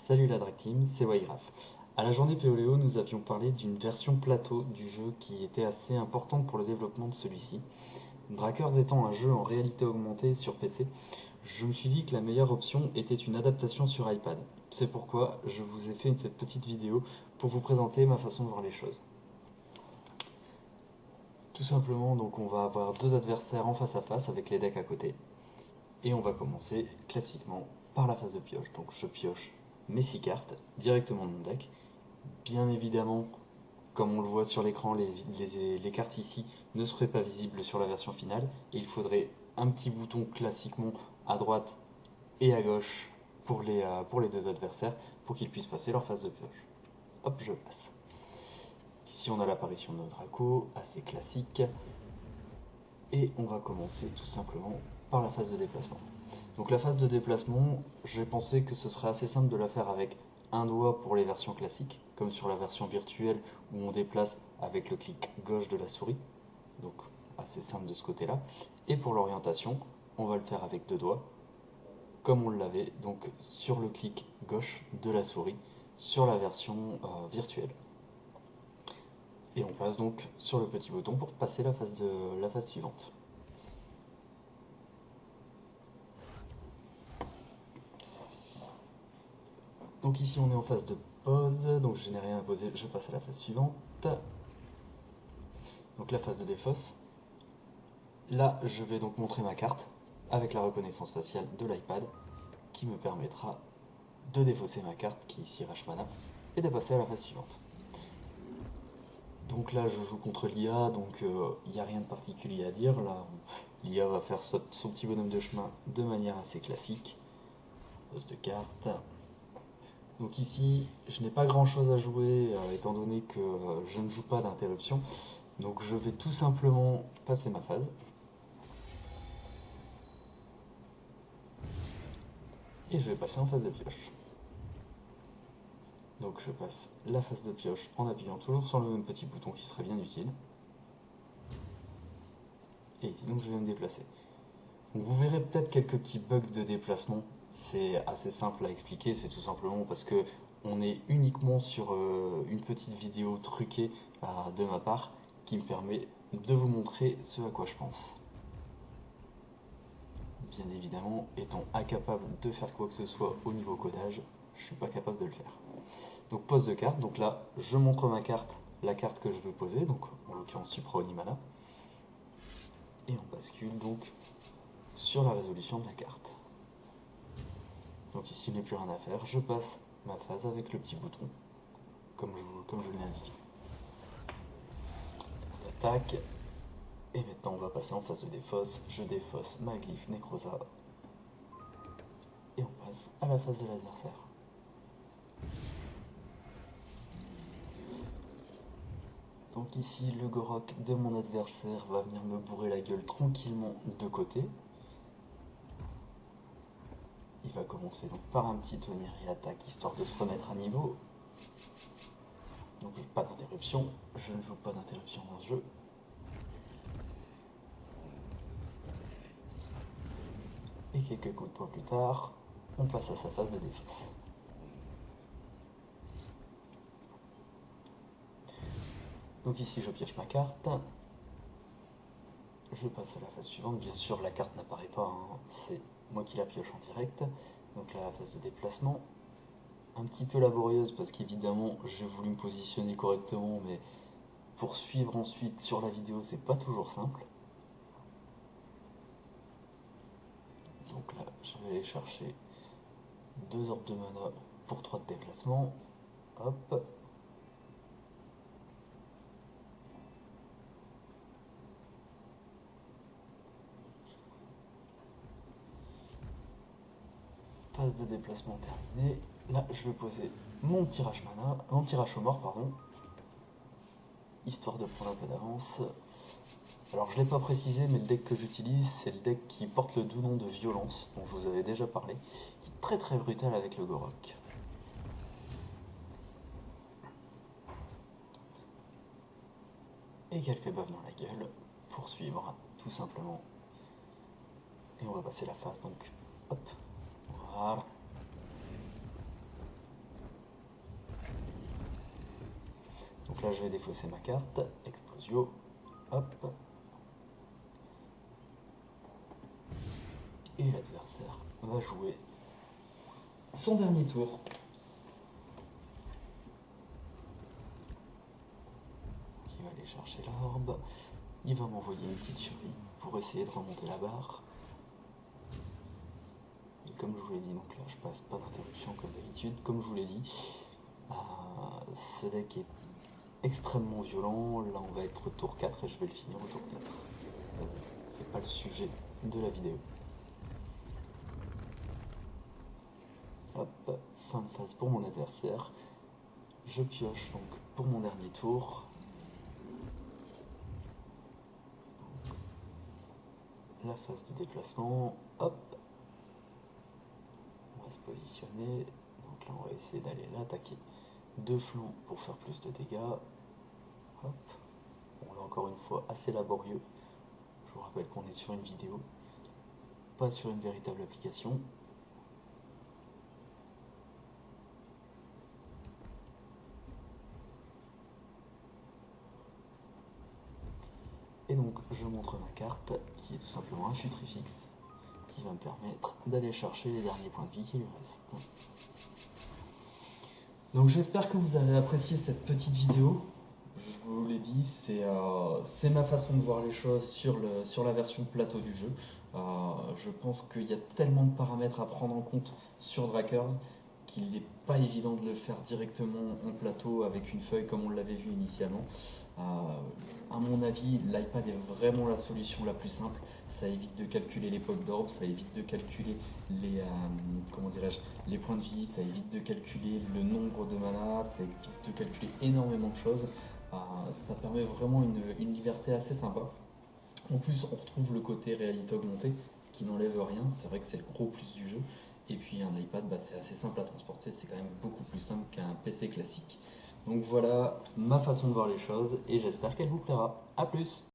Salut la Drag Team, c'est Waygraph. À la journée POLEO, nous avions parlé d'une version plateau du jeu qui était assez importante pour le développement de celui-ci. Drakers étant un jeu en réalité augmentée sur PC, je me suis dit que la meilleure option était une adaptation sur iPad. C'est pourquoi je vous ai fait cette petite vidéo pour vous présenter ma façon de voir les choses. Tout simplement, donc on va avoir deux adversaires en face à face avec les decks à côté. Et on va commencer classiquement par la phase de pioche. Donc je pioche mes 6 cartes directement de mon deck. Bien évidemment, comme on le voit sur l'écran, les cartes ici ne seraient pas visibles sur la version finale. Et il faudrait un petit bouton classiquement à droite et à gauche pour les deux adversaires pour qu'ils puissent passer leur phase de pioche. Hop, je passe. Ici on a l'apparition de notre Draco, assez classique. Et on va commencer tout simplement par la phase de déplacement. Donc la phase de déplacement, j'ai pensé que ce serait assez simple de la faire avec un doigt pour les versions classiques, comme sur la version virtuelle où on déplace avec le clic gauche de la souris. Donc assez simple de ce côté-là. Et pour l'orientation, on va le faire avec deux doigts, comme on l'avait donc sur le clic gauche de la souris sur la version virtuelle. Et on passe donc sur le petit bouton pour passer la phase suivante. Donc ici on est en phase de pause, donc je n'ai rien à poser, je passe à la phase suivante. Donc la phase de défausse. Là je vais donc montrer ma carte avec la reconnaissance faciale de l'iPad qui me permettra de défausser ma carte qui est ici Rashmana et de passer à la phase suivante. Donc là je joue contre l'IA, donc il n'y a rien de particulier à dire. Là l'IA va faire son petit bonhomme de chemin de manière assez classique. Pose de carte. Donc ici, je n'ai pas grand chose à jouer étant donné que je ne joue pas d'interruption. Donc je vais tout simplement passer ma phase. Et je vais passer en phase de pioche. Donc je passe la phase de pioche en appuyant toujours sur le même petit bouton qui serait bien utile. Et ici donc je vais me déplacer. Donc vous verrez peut-être quelques petits bugs de déplacement. C'est assez simple à expliquer, c'est tout simplement parce que on est uniquement sur une petite vidéo truquée de ma part qui me permet de vous montrer ce à quoi je pense. Bien évidemment, étant incapable de faire quoi que ce soit au niveau codage, je suis pas capable de le faire. Donc pose de carte, donc là je montre ma carte, la carte que je veux poser, donc en l'occurrence Supra Onimana, et on bascule donc sur la résolution de la carte. Donc ici il n'y a plus rien à faire, je passe ma phase avec le petit bouton, comme je l'ai indiqué. Ça attaque, et maintenant on va passer en phase de défausse, je défausse ma glyphe Necrosa, et on passe à la phase de l'adversaire. Donc ici, le Gorok de mon adversaire va venir me bourrer la gueule tranquillement de côté. Il va commencer donc par un petit tonnerre et attaque histoire de se remettre à niveau. Donc pas d'interruption, je ne joue pas d'interruption dans ce jeu. Et quelques coups de poing plus tard, on passe à sa phase de défense. Donc ici je pioche ma carte. Je passe à la phase suivante, bien sûr la carte n'apparaît pas, hein. C'est moi qui la pioche en direct. Donc là la phase de déplacement. Un petit peu laborieuse parce qu'évidemment j'ai voulu me positionner correctement, mais pour suivre ensuite sur la vidéo c'est pas toujours simple. Donc là je vais aller chercher 2 orbes de mana pour 3 de déplacement. Hop. Phase de déplacement terminée. Là je vais poser mon petit Rashmana, mon petit Rashomore pardon, histoire de prendre un peu d'avance. Alors je ne l'ai pas précisé, mais le deck que j'utilise, c'est le deck qui porte le doux nom de Violence, dont je vous avais déjà parlé, qui est très très brutal avec le Gorok. Et quelques baffes dans la gueule, pour suivre, tout simplement. Et on va passer la phase, donc hop, voilà. là, je vais défausser ma carte. Explosio. Hop. Et l'adversaire va jouer son dernier tour. Il va aller chercher l'orbe. Il va m'envoyer une petite furie pour essayer de remonter la barre. Et comme je vous l'ai dit, donc là je passe pas d'interruption comme d'habitude. Comme je vous l'ai dit, ce deck est extrêmement violent. Là on va être au tour 4 et je vais le finir au tour 4. C'est pas le sujet de la vidéo. Hop, fin de phase pour mon adversaire. Je pioche donc pour mon dernier tour. La phase de déplacement, hop, on va se positionner, donc là on va essayer d'aller l'attaquer de flanc pour faire plus de dégâts, hop, bon là encore une fois assez laborieux, je vous rappelle qu'on est sur une vidéo, pas sur une véritable application. Et donc je montre ma carte qui est tout simplement un Futrifix qui va me permettre d'aller chercher les derniers points de vie qui lui restent. Donc j'espère que vous avez apprécié cette petite vidéo. Je vous l'ai dit, c'est ma façon de voir les choses sur la version plateau du jeu. Je pense qu'il y a tellement de paramètres à prendre en compte sur Drakers qu'il n'est pas évident de le faire directement en plateau avec une feuille comme on l'avait vu initialement. À mon avis, l'iPad est vraiment la solution la plus simple. Ça évite de calculer les pop d'orbe, ça évite de calculer les points de vie, ça évite de calculer le nombre de mana, ça évite de calculer énormément de choses. Ça permet vraiment une liberté assez sympa. En plus, on retrouve le côté réalité augmentée, ce qui n'enlève rien. C'est vrai que c'est le gros plus du jeu. Et puis un iPad, c'est assez simple à transporter, c'est quand même beaucoup plus simple qu'un PC classique. Donc voilà ma façon de voir les choses et j'espère qu'elle vous plaira. A plus!